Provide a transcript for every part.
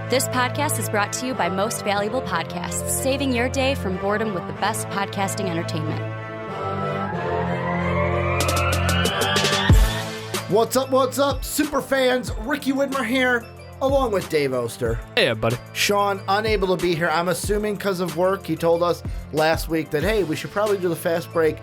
This podcast is brought to you by Most Valuable Podcasts, saving your day from boredom with the best podcasting entertainment. What's up, super fans? Ricky Widmer here, along with Dave Oster. Hey, buddy. Sean, unable to be here, I'm assuming because of work. He told us last week that, hey, we should probably do a fast break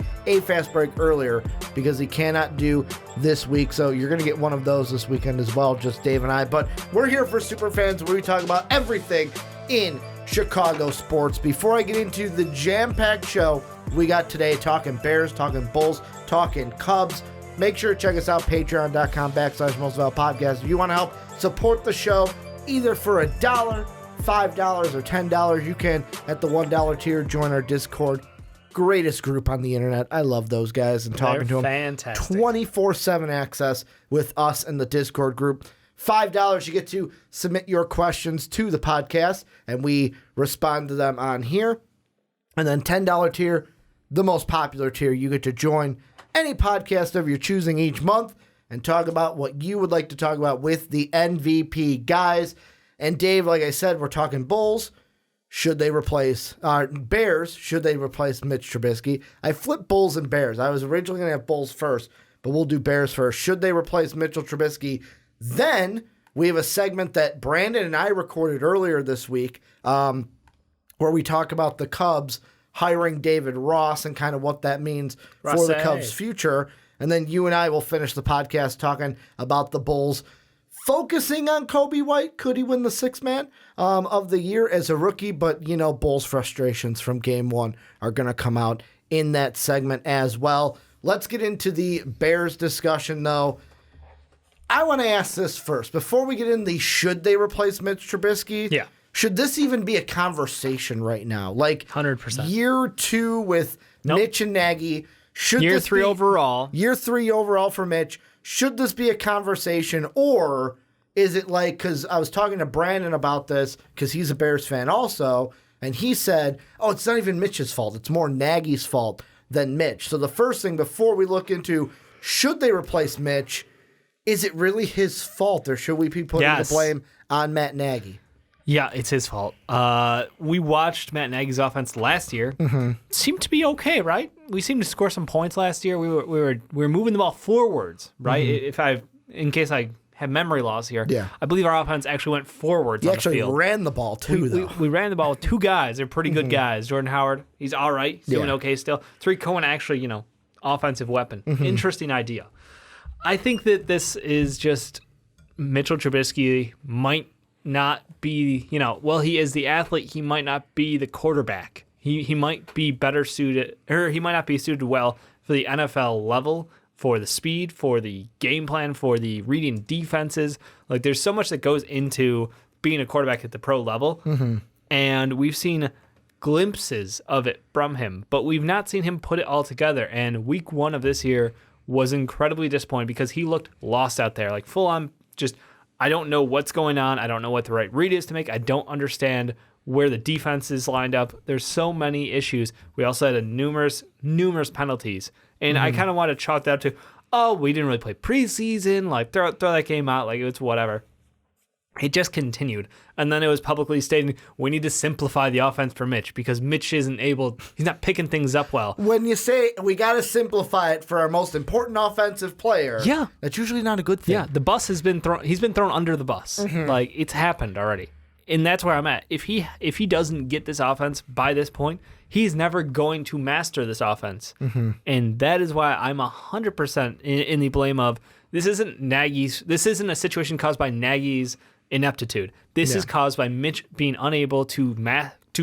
earlier because he cannot do this week. So you're going to get one of those this weekend as well, just Dave and I. But we're here for super fans where we talk about everything in Chicago sports. Before I get into the jam-packed show we got today, talking Bears, talking Bulls, talking Cubs, make sure to check us out, patreon.com/mostvaluablepodcast. If you want to help support the show, either for $1, $5, or $10, you can, at the $1 tier, join our Discord. Greatest group on the internet. I love those guys and talking to them. Fantastic. 24/7 access with us in the Discord group. $5, you get to submit your questions to the podcast, and we respond to them on here. And then $10 tier, the most popular tier, you get to join any podcast of your choosing each month and talk about what you would like to talk about with the MVP guys. And Dave, like I said, we're talking Bulls. Should they replace Bears? Should they replace Mitch Trubisky? I flipped Bulls and Bears. I was originally going to have Bulls first, but we'll do Bears first. Should they replace Mitchell Trubisky? Then we have a segment that Brandon and I recorded earlier this week where we talk about the Cubs hiring David Ross and kind of what that means for the Cubs' future. And then you and I will finish the podcast talking about the Bulls, focusing on Kobe White. Could he win the sixth man of the year as a rookie? But, you know, Bulls' frustrations from game one are going to come out in that segment as well. Let's get into the Bears discussion, though. I want to ask this first. Before we get in the should they replace Mitch Trubisky? Yeah. Should this even be a conversation right now? Like 100%. Year two with Mitch and Nagy. Year three overall. Year three overall for Mitch. Should this be a conversation, or is it like, because I was talking to Brandon about this because he's a Bears fan also, and he said, oh, it's not even Mitch's fault. It's more Nagy's fault than Mitch. So the first thing before we look into should they replace Mitch, is it really his fault, or should we be putting the blame on Matt Nagy? Yeah, it's his fault. We watched Matt Nagy's offense last year. Mm-hmm. Seemed to be okay, right? We seemed to score some points last year. We were moving the ball forwards, right? Mm-hmm. In case I have memory loss here, yeah. I believe our offense actually went forwards. He on actually the field. ran the ball too, though. We ran the ball with two guys. They're pretty good guys. Jordan Howard, he's all right. He's doing okay still. Tariq Cohen, actually, offensive weapon. Interesting idea. I think that this is just Mitchell Trubisky might not be, he is the athlete. He might not be the quarterback. He might be better suited, or he might not be suited well for the NFL level, for the speed, for the game plan, for the reading defenses. Like, there's so much that goes into being a quarterback at the pro level, and we've seen glimpses of it from him, but we've not seen him put it all together. And week one of this year was incredibly disappointing because he looked lost out there, like full on just, I don't know what's going on. I don't know what the right read is to make. I don't understand where the defense is lined up. There's so many issues. We also had numerous penalties. And I kind of want to chalk that up to, we didn't really play preseason. Like, throw that game out. Like, it's whatever. It just continued. And then it was publicly stating, we need to simplify the offense for Mitch because Mitch he's not picking things up well. When you say we got to simplify it for our most important offensive player, that's usually not a good thing. Yeah, the bus has been thrown. He's been thrown under the bus. Like, it's happened already. And that's where I'm at. If he doesn't get this offense by this point, he's never going to master this offense. And that is why I'm 100% in the blame of this isn't a situation caused by Nagy's ineptitude. This is caused by Mitch being unable to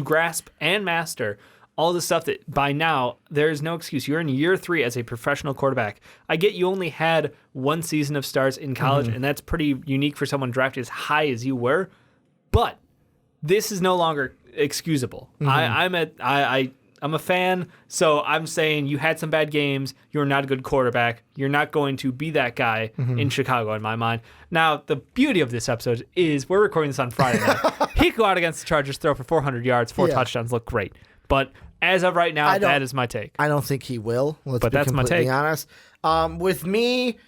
grasp and master all the stuff that by now there's no excuse. You're in year three as a professional quarterback. I get you only had one season of starts in college, and that's pretty unique for someone drafted as high as you were. But this is no longer excusable. I'm a fan, so I'm saying you had some bad games. You're not a good quarterback. You're not going to be that guy in Chicago, in my mind. Now, the beauty of this episode is we're recording this on Friday night. He could go out against the Chargers, throw for 400 yards, 4 touchdowns, look great. But as of right now, that is my take. I don't think he will. Let's but be that's completely my take. honest. With me,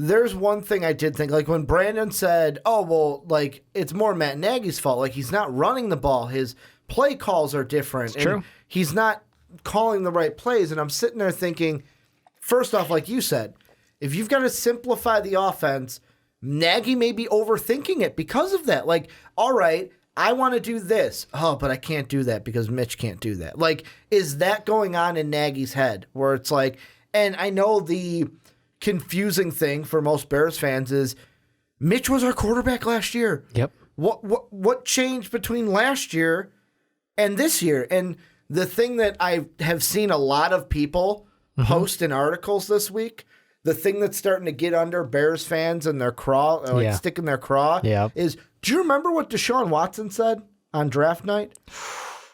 there's one thing I did think, like when Brandon said, oh, well, like it's more Matt Nagy's fault. Like he's not running the ball. His play calls are different. It's true. He's not calling the right plays. And I'm sitting there thinking, first off, like you said, if you've got to simplify the offense, Nagy may be overthinking it because of that. Like, all right, I want to do this. Oh, but I can't do that because Mitch can't do that. Like, is that going on in Nagy's head where it's like, and I know the confusing thing for most Bears fans is Mitch was our quarterback last year. Yep. What changed between last year and this year? And the thing that I have seen a lot of people post in articles this week, the thing that's starting to get under Bears fans and their craw, like sticking their craw, is, do you remember what Deshaun Watson said on draft night?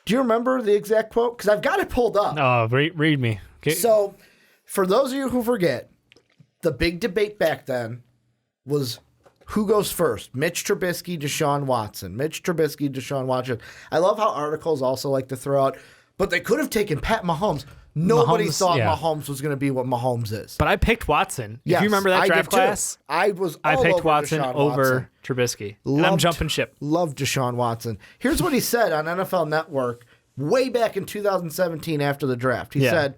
Do you remember the exact quote? Because I've got it pulled up. Oh, read me. Okay. So, for those of you who forget, the big debate back then was who goes first, Mitch Trubisky, Deshaun Watson. Mitch Trubisky, Deshaun Watson. I love how articles also like to throw out, but they could have taken Pat Mahomes. Nobody thought Mahomes was going to be what Mahomes is. But I picked Watson. Yes, if you remember that draft class, I picked Watson over Trubisky. And I'm jumping ship. Love Deshaun Watson. Here's what he said on NFL Network way back in 2017 after the draft. He said,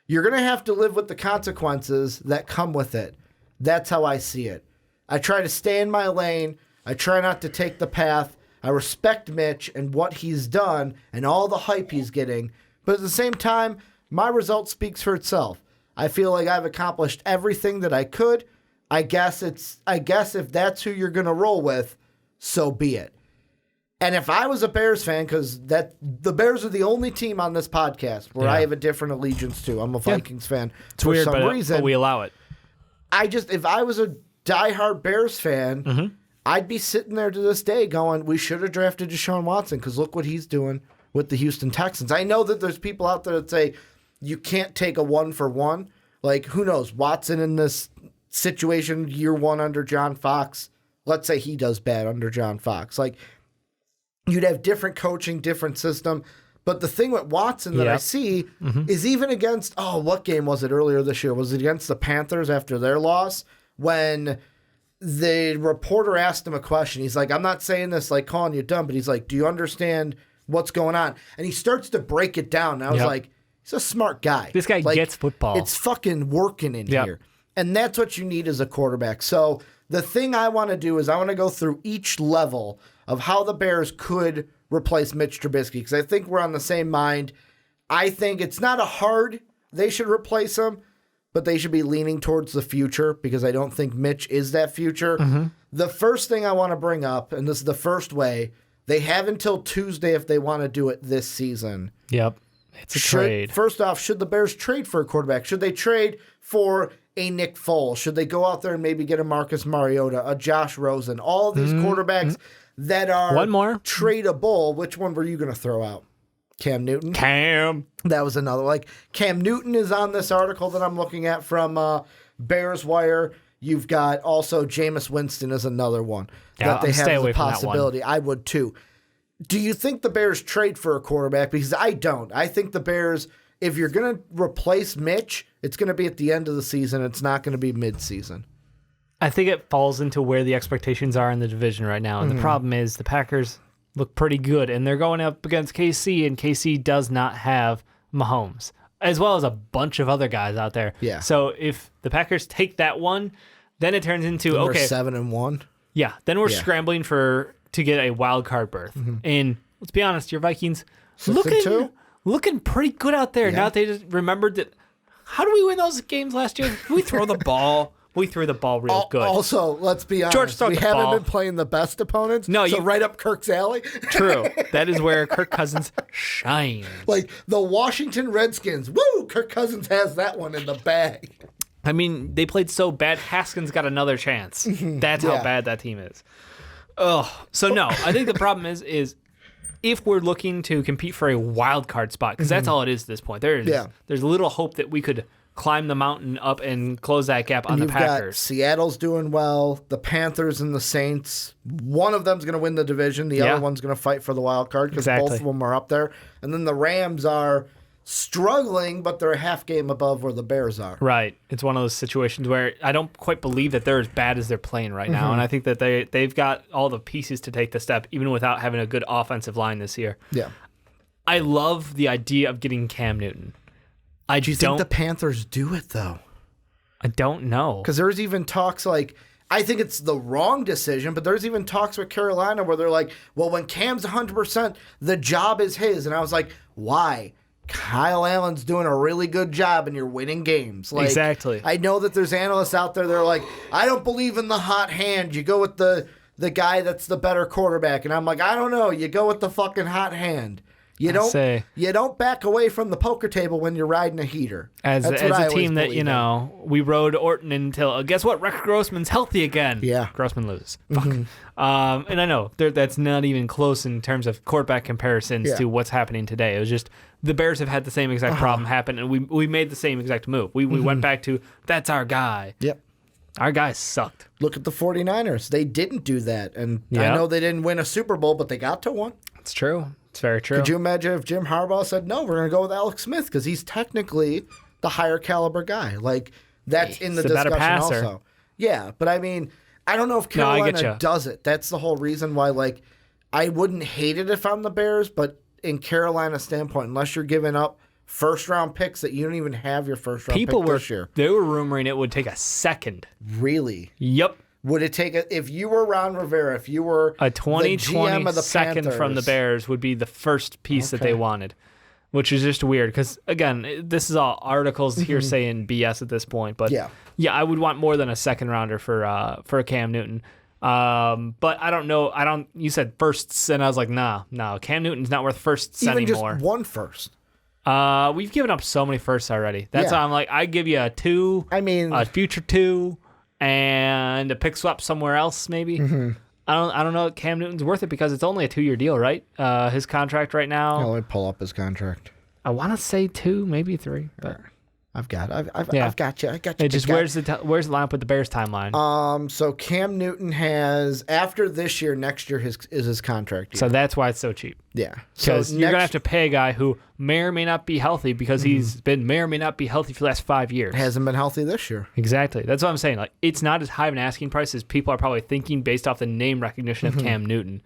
you're going to have to live with the consequences that come with it. That's how I see it. I try to stay in my lane. I try not to take the path. I respect Mitch and what he's done and all the hype he's getting. But at the same time, my result speaks for itself. I feel like I've accomplished everything that I could. I guess if that's who you're going to roll with, so be it. And if I was a Bears fan, because the Bears are the only team on this podcast where I have a different allegiance to. I'm a Vikings fan for some reason. But we allow it. If I was a diehard Bears fan, I'd be sitting there to this day going, we should have drafted Deshaun Watson because look what he's doing with the Houston Texans. I know that there's people out there that say you can't take a 1-for-1. Like, who knows? Watson in this situation, year one under John Fox, let's say he does bad under John Fox. Like, you'd have different coaching, different system. But the thing with Watson that I see is even against, what game was it earlier this year? Was it against the Panthers after their loss? When the reporter asked him a question, he's like, I'm not saying this like calling you dumb, but he's like, do you understand what's going on? And he starts to break it down. And I was like, he's a smart guy. This guy gets football. It's fucking working in here. And that's what you need as a quarterback. So the thing I want to do is I want to go through each level of how the Bears could replace Mitch Trubisky, because I think we're on the same mind. I think it's not they should replace him, but they should be leaning towards the future because I don't think Mitch is that future. The first thing I want to bring up, and this is the first way, they have until Tuesday if they want to do it this season. Yep. It's a trade. First off, should the Bears trade for a quarterback? Should they trade for a Nick Foles? Should they go out there and maybe get a Marcus Mariota, a Josh Rosen, all of these quarterbacks that are one more tradable? Which one were you going to throw out? Cam Newton? That was another. Like, Cam Newton is on this article that I'm looking at from Bears Wire. You've got also Jameis Winston is another one that they have as a possibility. I would too. Do you think the Bears trade for a quarterback? Because I don't. I think the Bears, if you're going to replace Mitch, it's going to be at the end of the season. It's not going to be mid-season. I think it falls into where the expectations are in the division right now. And the problem is the Packers look pretty good, and they're going up against KC, and KC does not have Mahomes, as well as a bunch of other guys out there. Yeah. So if the Packers take that one, then it turns into, we're 7-1. Yeah. Then we're scrambling to get a wild card berth. And let's be honest, your Vikings looking pretty good out there. Now that they just remembered that. How do we win those games last year? We throw the ball. We threw the ball real good. Also, let's be honest, we haven't been playing the best opponents. No, so right up Kirk's alley. True. That is where Kirk Cousins shines. Like the Washington Redskins. Woo! Kirk Cousins has that one in the bag. I mean, they played so bad, Haskins got another chance. That's how bad that team is. Oh, so no, I think the problem is if we're looking to compete for a wild card spot, because that's all it is at this point. There's little hope that we could climb the mountain up and close that gap on the Packers. Seattle's doing well. The Panthers and the Saints. One of them's going to win the division. The other one's going to fight for the wild card because both of them are up there. And then the Rams are struggling, but they're a half game above where the Bears are. Right. It's one of those situations where I don't quite believe that they're as bad as they're playing right now. And I think that they've got all the pieces to take the step, even without having a good offensive line this year. Yeah. I love the idea of getting Cam Newton. Do you think the Panthers do it, though? I don't know. Because there's even talks like, I think it's the wrong decision, but there's even talks with Carolina where they're like, well, when Cam's 100%, the job is his. And I was like, why? Kyle Allen's doing a really good job and you're winning games. Like, exactly. I know that there's analysts out there that are like, I don't believe in the hot hand. You go with the guy that's the better quarterback. And I'm like, I don't know. You go with the fucking hot hand. You don't back away from the poker table when you're riding a heater. As a team that, we rode Orton until, guess what? Rex Grossman's healthy again. Yeah. Grossman loses. Fuck. And I know that's not even close in terms of quarterback comparisons to what's happening today. It was just the Bears have had the same exact problem happen, and we made the same exact move. We went back to, that's our guy. Yep. Our guy sucked. Look at the 49ers. They didn't do that. And I know they didn't win a Super Bowl, but they got to one. It's true. It's very true. Could you imagine if Jim Harbaugh said, no, we're going to go with Alex Smith because he's technically the higher caliber guy. Like, that's in the discussion also. Yeah, but I mean, I don't know if Carolina does it. That's the whole reason why, like, I wouldn't hate it if I'm the Bears, but in Carolina's standpoint, unless you're giving up first-round picks that you don't even have your first-round pick this year. They were rumoring it would take a second. Really? Yep. Would it take if you were Ron Rivera, if you were a 2020 GM of the second Panthers, from the Bears would be the first piece that they wanted, which is just weird because, again, this is all articles here saying BS at this point. But yeah, I would want more than a second rounder for Cam Newton. But I don't know. You said firsts, and I was like, no, Cam Newton's not worth firsts even anymore. Even just one first. We've given up so many firsts already. That's why I'm like, I give you a 2. I mean, a future 2. And a pick swap somewhere else, maybe. I don't know. Cam Newton's worth it because it's only a 2-year deal, right? His contract right now. Let me pull up his contract. I want to say 2, maybe 3. But I've got you. I got you. Where's the line up with the Bears timeline? So Cam Newton has, after this year, next year is his contract year. So that's why it's so cheap. Yeah. Because you're going to have to pay a guy who may or may not be healthy because he's been may or may not be healthy for the last 5 years. Hasn't been healthy this year. Exactly. That's what I'm saying. Like, it's not as high of an asking price as people are probably thinking based off the name recognition of Cam Newton.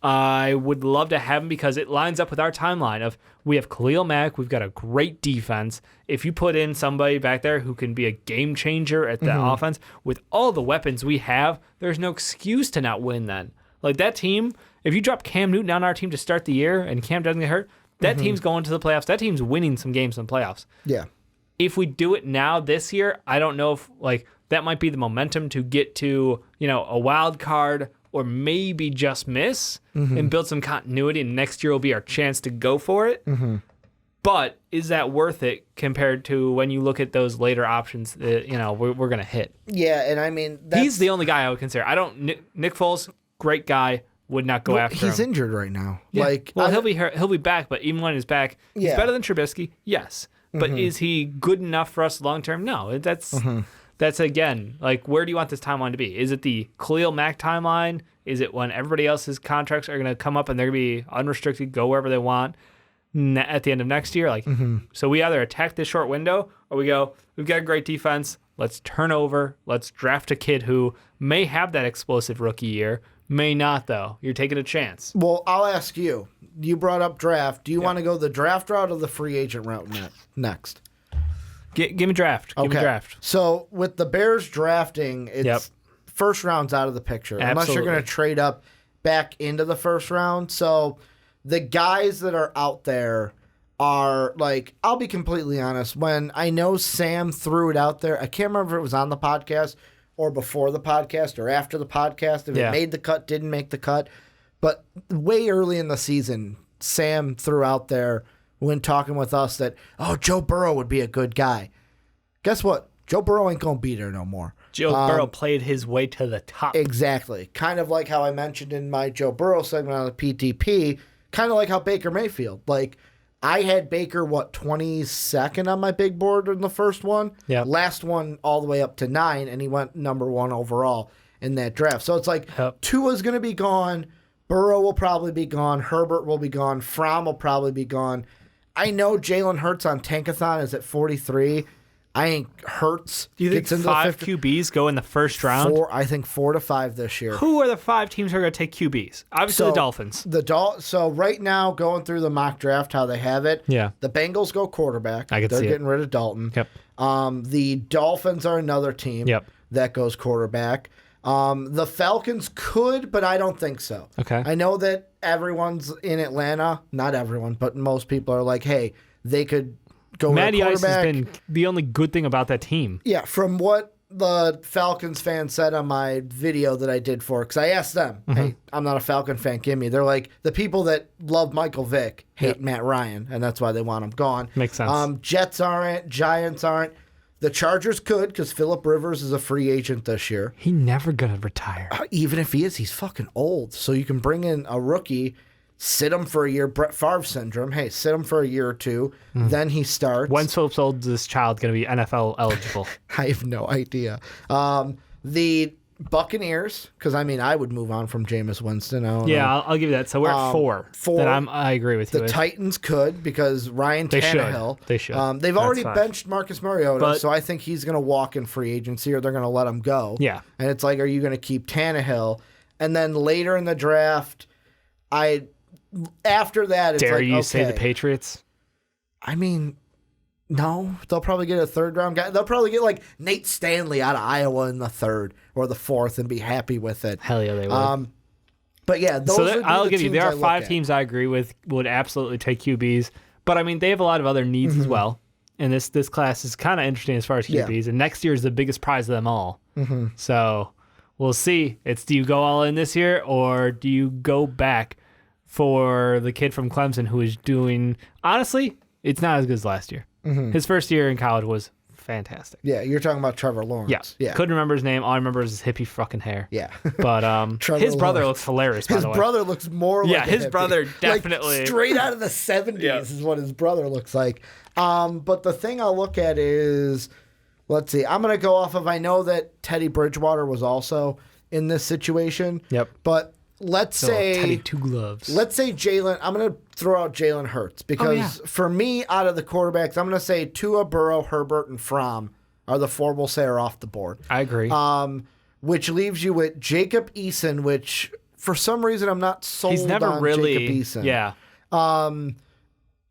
I would love to have him because it lines up with our timeline of we have Khalil Mack, we've got a great defense. If you put in somebody back there who can be a game changer at the offense, with all the weapons we have, there's no excuse to not win then. Like that team, if you drop Cam Newton on our team to start the year and Cam doesn't get hurt, that team's going to the playoffs. That team's winning some games in the playoffs. Yeah. If we do it now this year, I don't know if that might be the momentum to get to, a wild card or maybe just miss and build some continuity, and next year will be our chance to go for it. But is that worth it compared to when you look at those later options that, we're going to hit? Yeah, and I mean... He's the only guy I would consider. Nick Foles, great guy, would not go after him. He's injured right now. Yeah. He'll be back, but even when he's back, he's better than Trubisky, yes. But is he good enough for us long-term? No, That's, again, where do you want this timeline to be? Is it the Khalil Mack timeline? Is it when everybody else's contracts are going to come up and they're going to be unrestricted, go wherever they want at the end of next year? So we either attack this short window or we go, we've got a great defense. Let's turn over. Let's draft a kid who may have that explosive rookie year, may not, though. You're taking a chance. Well, I'll ask you. You brought up draft. Do you want to go the draft route or the free agent route next? Give me draft. Give me draft. So with the Bears drafting, it's first round's out of the picture. Absolutely. Unless you're going to trade up back into the first round. So the guys that are out there are I'll be completely honest. When I know Sam threw it out there, I can't remember if it was on the podcast or before the podcast or after the podcast. If it made the cut, didn't make the cut. But way early in the season, Sam threw out there when talking with us that, Joe Burrow would be a good guy. Guess what? Joe Burrow ain't going to be there no more. Joe Burrow played his way to the top. Exactly. Kind of like how I mentioned in my Joe Burrow segment on the PTP, kind of like how Baker Mayfield. I had Baker, 22nd on my big board in the first one. Yeah. Last one all the way up to 9, and he went number 1 overall in that draft. So it's Tua's going to be gone. Burrow will probably be gone. Herbert will be gone. Fromm will probably be gone. I know Jalen Hurts on Tankathon is at 43. I think Hurts Do you think gets into 5 the 50. QBs go in the first round? I think 4 to 5 this year. Who are the 5 teams who are going to take QBs? Obviously, the Dolphins. So right now, going through the mock draft, how they have it, the Bengals go quarterback. I can They're see getting rid of Dalton. Yep. The Dolphins are another team that goes quarterback. The Falcons could, but I don't think so. Okay. I know that everyone's in Atlanta. Not everyone, but most people are like, hey, they could go Matty with a Ice quarterback. has been the only good thing about that team. Yeah, from what the Falcons fans said on my video that I did for, because I asked them, hey, I'm not a Falcon fan, give me. They're like, the people that love Michael Vick hate Matt Ryan, and that's why they want him gone. Makes sense. Jets aren't, Giants aren't. The Chargers could, because Phillip Rivers is a free agent this year. He never going to retire. Even if he is, he's fucking old. So you can bring in a rookie, sit him for a year, Brett Favre syndrome. Hey, sit him for a year or two, then he starts. When's Phillips oldest child going to be NFL eligible? I have no idea. The Buccaneers, because I would move on from Jameis Winston. I'll give you that. So we're at 4. I agree with you. The Titans could, because Ryan Tannehill. They should. They've That's already fine. benched Marcus Mariota, so I think he's going to walk in free agency, or they're going to let him go. Yeah. And it's like, are you going to keep Tannehill? And then later in the draft, after that, it's Dare like, you okay. say the Patriots? No, they'll probably get a 3rd round guy. They'll probably get like Nate Stanley out of Iowa in the 3rd or the 4th and be happy with it. Hell yeah, they would. But yeah, those would be I'll the give you. teams There I are look 5 at. teams I agree with would absolutely take QBs, but they have a lot of other needs as well. And this class is kind of interesting as far as QBs. And next year is the biggest prize of them all. So we'll see. Do you go all in this year, or do you go back for the kid from Clemson who is doing? Honestly, it's not as good as last year. His first year in college was fantastic. Yeah, you're talking about Trevor Lawrence. Yeah. Couldn't remember his name. All I remember is his hippie fucking hair. Yeah. But his brother Lawrence. looks hilarious, by His the way. brother looks more like a his hippie. brother definitely. Like straight out of the 70s is what his brother looks like. But the thing I'll look at is, let's see, I'm going to go off of, I know that Teddy Bridgewater was also in this situation. Yep. But let's say Teddy Two Gloves. Let's say I'm going to throw out Jalen Hurts, because for me, out of the quarterbacks, I'm going to say Tua, Burrow, Herbert, and Fromm are the 4 we'll say are off the board. I agree. Which leaves you with Jacob Eason, which for some reason I'm not sold He's never on really. Jacob Eason. Yeah.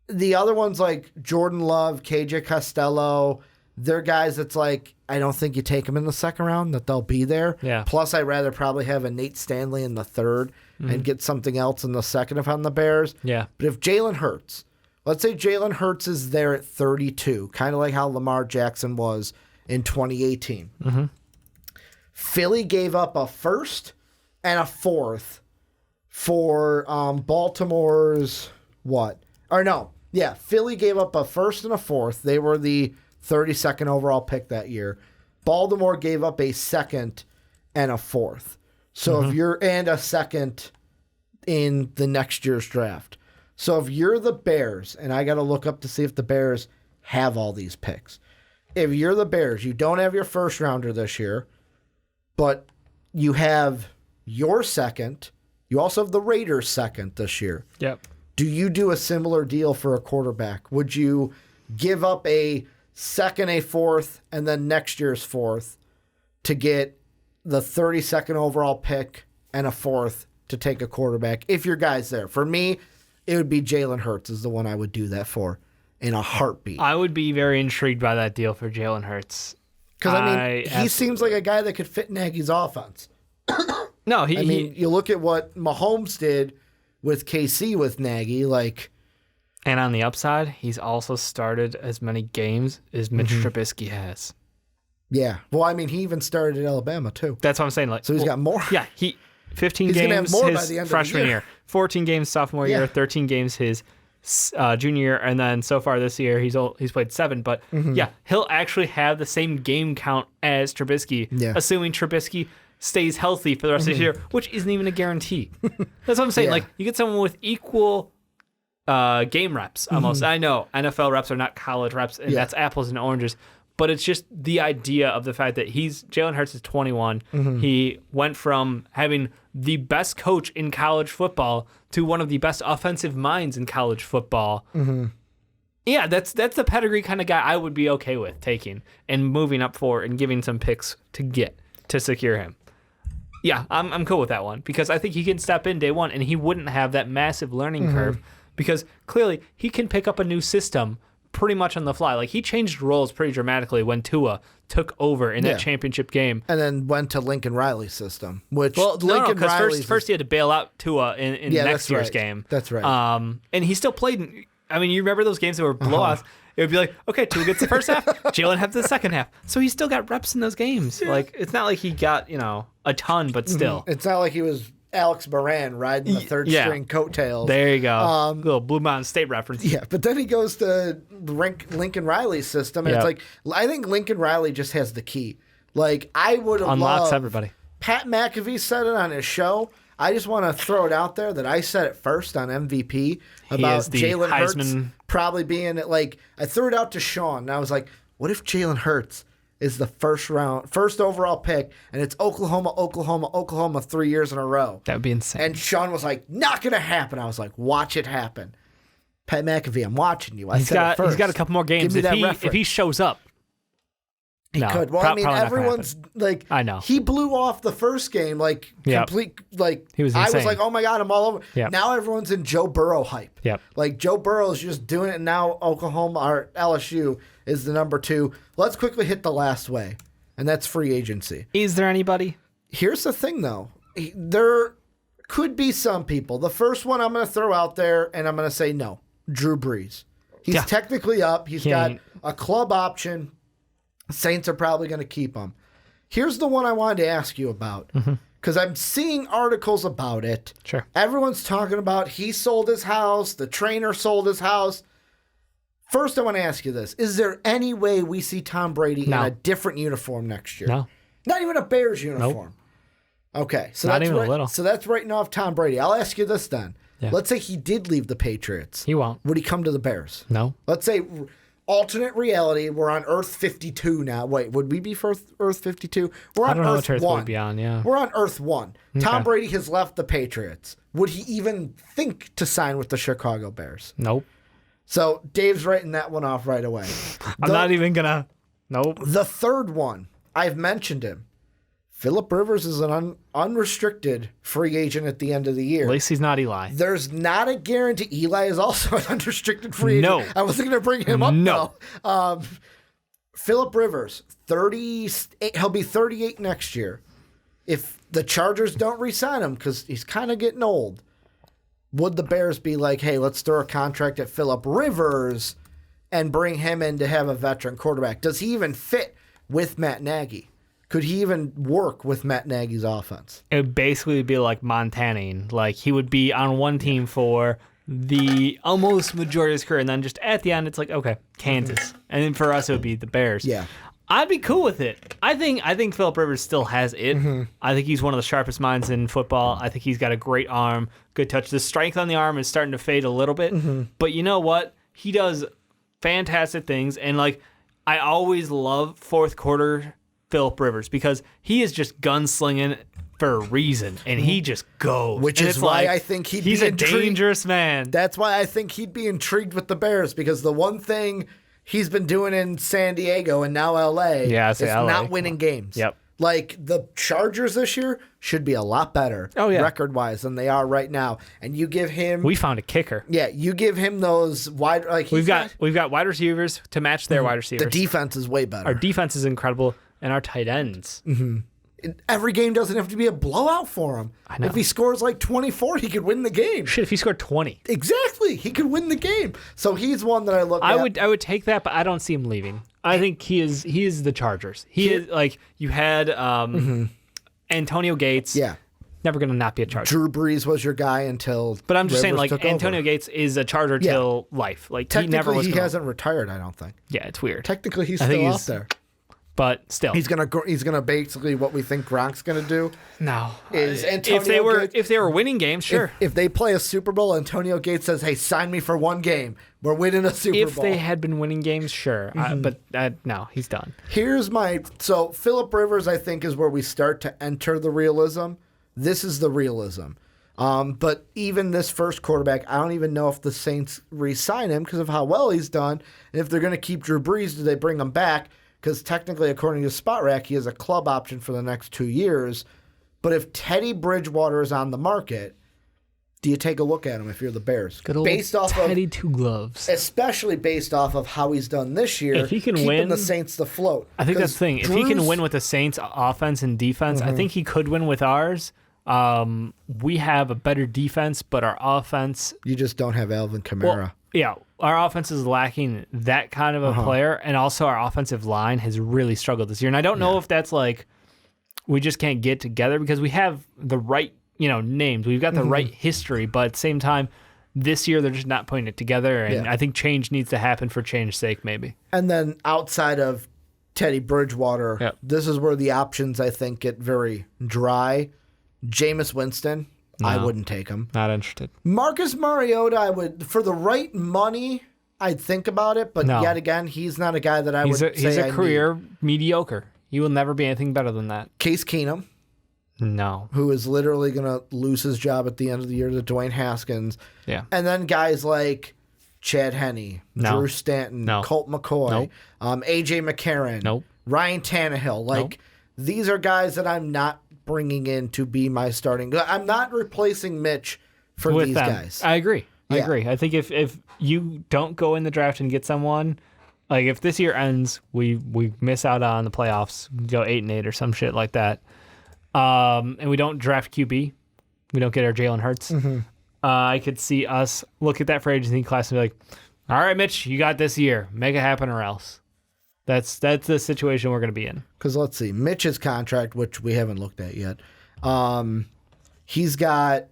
The other ones like Jordan Love, KJ Costello, they're guys that's like, I don't think you take them in the 2nd round, that they'll be there. Yeah. Plus, I'd rather probably have a Nate Stanley in the 3rd and get something else in the 2nd if I'm the Bears. Yeah. But if Jalen Hurts, let's say Jalen Hurts is there at 32, kind of like how Lamar Jackson was in 2018. Philly gave up a 1st and a 4th for Baltimore's what? Or no. Yeah, Philly gave up a 1st and a 4th. They were the 32nd overall pick that year. Baltimore gave up a 2nd and a 4th. So if you're and a 2nd in the next year's draft. So if you're the Bears, and I got to look up to see if the Bears have all these picks. If you're the Bears, you don't have your 1st rounder this year, but you have your 2nd. You also have the Raiders' 2nd this year. Yep. Do you do a similar deal for a quarterback? Would you give up a 2nd, a 4th, and then next year's 4th to get the 32nd overall pick and a 4th to take a quarterback if your guy's there? For me, it would be Jalen Hurts is the one I would do that for in a heartbeat. I would be very intrigued by that deal for Jalen Hurts. Because, he seems like a guy that could fit Nagy's offense. No, you look at what Mahomes did with KC with Nagy, and on the upside, he's also started as many games as Mitch Trubisky has. Yeah. Well, he even started at Alabama, too. That's what I'm saying. So he's got more. Yeah, 15 He's gonna have games more by his the end of the freshman year. year, 14 games sophomore year, 13 games his junior year, and then so far this year he's played 7. But he'll actually have the same game count as Trubisky, assuming Trubisky stays healthy for the rest of the year, which isn't even a guarantee. That's what I'm saying. You get someone with equal game reps almost. I know NFL reps are not college reps, and that's apples and oranges. But it's just the idea of the fact that Jalen Hurts is 21. He went from having the best coach in college football to one of the best offensive minds in college football. Yeah, that's the pedigree kind of guy I would be okay with taking and moving up for and giving some picks to secure him. Yeah, I'm cool with that one because I think he can step in day one and he wouldn't have that massive learning curve because clearly he can pick up a new system pretty much on the fly. Like, he changed roles pretty dramatically when Tua took over in that championship game. And then went to Lincoln Riley's system, which because first he had to bail out Tua in next year's game. That's right. And he still played. I mean, you remember those games that were blowouts? It would be like, okay, Tua gets the first half, Jalen has the second half. So he still got reps in those games. Yeah. Like, it's not like he got, a ton, but still. It's not like he was Alex Moran riding the third string coattails. There you go. Little Blue Mountain State reference. Yeah, but then he goes to Lincoln Riley's system, and it's like, I think Lincoln Riley just has the key. Like, I would have unlocks everybody. Pat McAfee said it on his show. I just want to throw it out there that I said it first on MVP about Jalen Hurts probably being it. Like, I threw it out to Sean, and I was like, what if Jalen Hurts is the first overall pick, and it's Oklahoma 3 years in a row? That would be insane. And Sean was like, not going to happen. I was like, watch it happen. Pat McAfee, I'm watching you. He's got a couple more games. If he shows up. He could. Well, I mean, everyone's like, I know. He blew off the first game, complete, he was insane. I was like, oh my God, I'm all over. Yep. Now everyone's in Joe Burrow hype. Yep. Like, Joe Burrow is just doing it, and now Oklahoma or LSU is the number 2. Let's quickly hit the last way, and that's free agency. Is there anybody? Here's the thing, though. There could be some people. The first one I'm going to throw out there, and I'm going to say no. Drew Brees. He's technically up. He's got a club option. Saints are probably going to keep him. Here's the one I wanted to ask you about, because I'm seeing articles about it. Sure. Everyone's talking about he sold his house, the trainer sold his house. First, I want to ask you this. Is there any way we see Tom Brady in a different uniform next year? No. Not even a Bears uniform? Nope. Okay. So not even a little. So that's writing off Tom Brady. I'll ask you this then. Yeah. Let's say he did leave the Patriots. He won't. Would he come to the Bears? No. Let's say... alternate reality, we're on Earth 52 now. Wait, would we be for Earth 52? We're on I don't know Earth which Earth 1. we'd be on, yeah. We're on Earth 1. Okay. Tom Brady has left the Patriots. Would he even think to sign with the Chicago Bears? Nope. So Dave's writing that one off right away. I'm not even going to. Nope. The third one, I've mentioned him. Phillip Rivers is an unrestricted free agent at the end of the year. At least he's not Eli. There's not a guarantee. Eli is also an unrestricted free agent. No. I wasn't going to bring him up, though. Phillip Rivers, 38. He'll be 38 next year. If the Chargers don't re-sign him, because he's kind of getting old, would the Bears be like, hey, let's throw a contract at Phillip Rivers and bring him in to have a veteran quarterback? Does he even fit with Matt Nagy? Could he even work with Matt Nagy's offense? It would basically be like Montaning. Like, he would be on one team for the almost majority of his career, and then just at the end, it's like, okay, Kansas. And then for us, it would be the Bears. Yeah. I'd be cool with it. I think Phillip Rivers still has it. I think he's one of the sharpest minds in football. I think he's got a great arm, good touch. The strength on the arm is starting to fade a little bit. But you know what? He does fantastic things. And, like, I always love fourth quarter Phillip Rivers because he is just gunslinging for a reason, and he just goes. Which is why I think he's a dangerous man. That's why I think he'd be intrigued with the Bears, because the one thing he's been doing in San Diego and now LA is not winning games. Yep. Like, the Chargers this year should be a lot better record-wise than they are right now. And you give him... We found a kicker. Yeah, you give him those wide... We've got wide receivers to match their wide receivers. The defense is way better. Our defense is incredible, and our tight ends. Every game doesn't have to be a blowout for him. I know. If he scores like 24, he could win the game. Shit, if he scored 20. Exactly. He could win the game. So he's one that I look at. I would take that, but I don't see him leaving. I think he is the Chargers. He is, like, you had Antonio Gates. Yeah. Never going to not be a Charger. Drew Brees was your guy until But I'm just saying, Rivers like, took Antonio over. Gates is a Charger till life. Like, Technically, he never was he hasn't retired, I don't think. Yeah, it's weird. Technically, he's still out there. But still, he's gonna basically what we think Gronk's gonna do. No, is Antonio if they were winning games, sure. If they play a Super Bowl, Antonio Gates says, "Hey, sign me for one game. We're winning a Super Bowl." If they had been winning games, sure. But no, he's done. So Phillip Rivers, I think, is where we start to enter the realism. This is the realism. But even this first quarterback, I don't even know if the Saints re-sign him because of how well he's done. And if they're going to keep Drew Brees, do they bring him back? Because technically, according to Spot Rack, he has a club option for the next 2 years. But if Teddy Bridgewater is on the market, do you take a look at him if you're the Bears? Good old Teddy Two Gloves. Especially based off of how he's done this year, if he can keeping win, the Saints afloat. I think that's the thing. If he can win with the Saints' offense and defense, I think he could win with ours. We have a better defense, but our offense... You just don't have Alvin Kamara. Well, yeah, our offense is lacking that kind of a player, and also our offensive line has really struggled this year. And I don't know if that's like we just can't get together because we have the right names. We've got the right history, but at the same time, this year they're just not putting it together, and I think change needs to happen for change's sake, maybe. And then outside of Teddy Bridgewater, this is where the options, I think, get very dry. Jameis Winston, no, I wouldn't take him. Not interested. Marcus Mariota, I would, for the right money, I'd think about it, but yet again, he's not a guy that would say he's a career mediocre. He will never be anything better than that. Case Keenum. No. Who is literally going to lose his job at the end of the year to Dwayne Haskins. Yeah. And then guys like Chad Henne, Drew Stanton, Colt McCoy, A.J. McCarron, Ryan Tannehill. These are guys that I'm not bringing in to be my starting. I'm not replacing Mitch for these guys. I agree. I agree. I think if you don't go in the draft and get someone, like if this year ends, we miss out on the playoffs, go 8-8 or some shit like that. And we don't draft QB. We don't get our Jalen Hurts. I could see us look at that free agency class and be like, all right, Mitch, you got this year. Make it happen or else. That's the situation we're going to be in. Because let's see. Mitch's contract, which we haven't looked at yet, he's got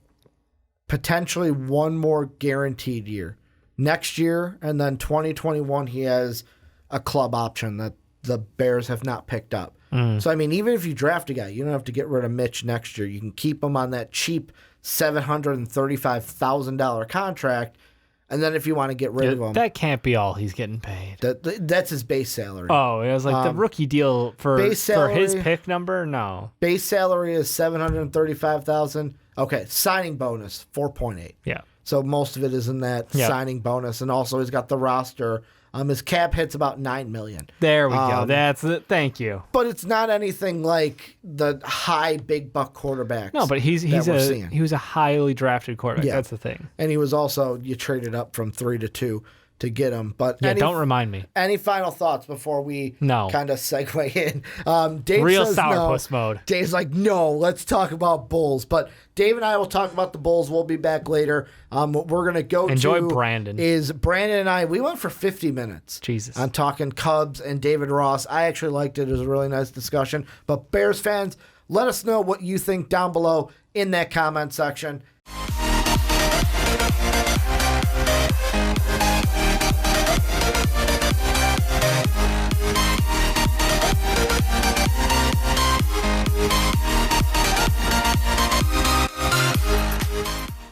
potentially one more guaranteed year. Next year, and then 2021, he has a club option that the Bears have not picked up. So, I mean, even if you draft a guy, you don't have to get rid of Mitch next year. You can keep him on that cheap $735,000 contract, and then if you want to get rid of him... That can't be all he's getting paid. That's his base salary. Oh, it was like the rookie deal for his pick number? No. Base salary is $735,000. Okay, signing bonus, 4.8. Yeah. So most of it is in that signing bonus, and also he's got the roster... his cap hits about $9 million. There we go. That's it. Thank you. But it's not anything like the high big buck quarterbacks. No, but he was a highly drafted quarterback. Yeah. That's the thing. And he was also, you traded up from 3 to 2 to get him. But don't remind me. Any final thoughts before we kind of segue in? Dave Real says sourpuss mode. Dave's like, no, let's talk about Bulls. But Dave and I will talk about the Bulls. We'll be back later. What we're going to go Enjoy Brandon. Is Brandon and I, we went for 50 minutes. Jesus. On talking Cubs and David Ross. I actually liked it. It was a really nice discussion. But Bears fans, let us know what you think down below in that comment section.